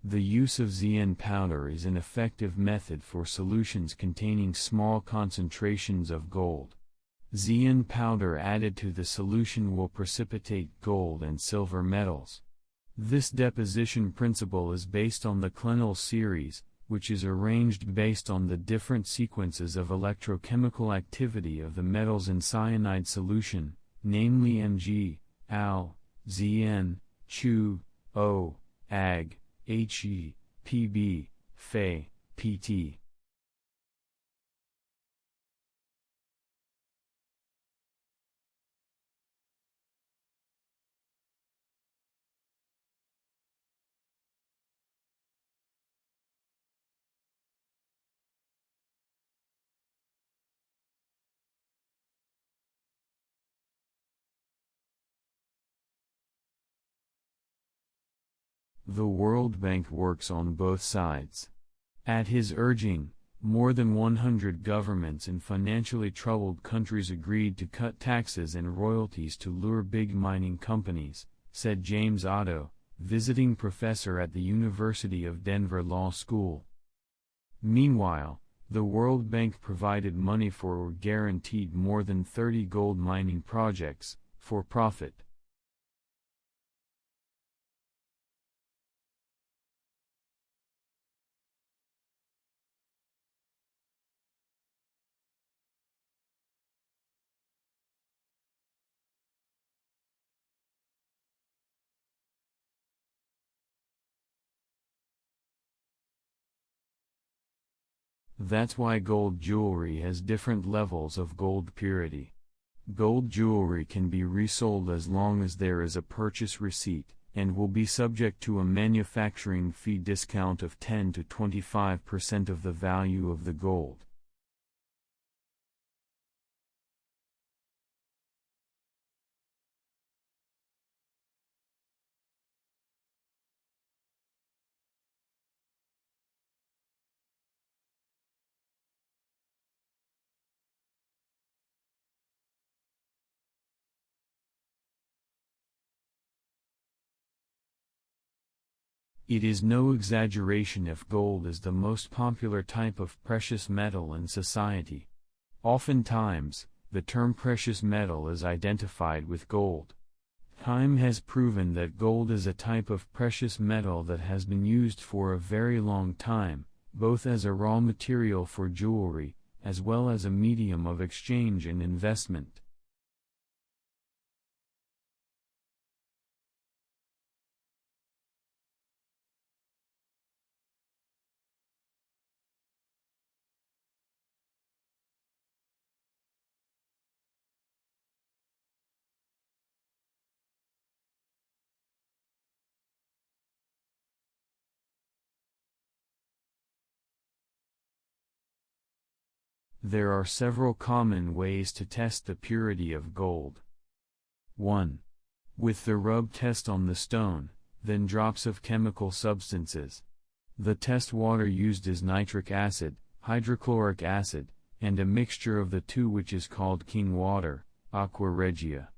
The use of ZN powder is an effective method for solutions containing small concentrations of gold. ZN powder added to the solution will precipitate gold and silver metals. This deposition principle is based on the Clenel series, which is arranged based on the different sequences of electrochemical activity of the metals in cyanide solution, namely Mg, Al, Zn, Chu, O, Ag, He, Pb, Fe, Pt. The World Bank works on both sides. At his urging, more than 100 governments in financially troubled countries agreed to cut taxes and royalties to lure big mining companies, said James Otto, visiting professor at the University of Denver Law School. Meanwhile, the World Bank provided money for or guaranteed more than 30 gold mining projects, for profit. That's why gold jewelry has different levels of gold purity. Gold jewelry can be resold as long as there is a purchase receipt, and will be subject to a manufacturing fee discount of 10 to 25% of the value of the gold. It is no exaggeration if gold is the most popular type of precious metal in society. Oftentimes, the term precious metal is identified with gold. Time has proven that gold is a type of precious metal that has been used for a very long time, both as a raw material for jewelry, as well as a medium of exchange and investment. There are several common ways to test the purity of gold. 1. With the rub test on the stone, then drops of chemical substances. The test water used is nitric acid, hydrochloric acid, and a mixture of the two which is called king water, aqua regia.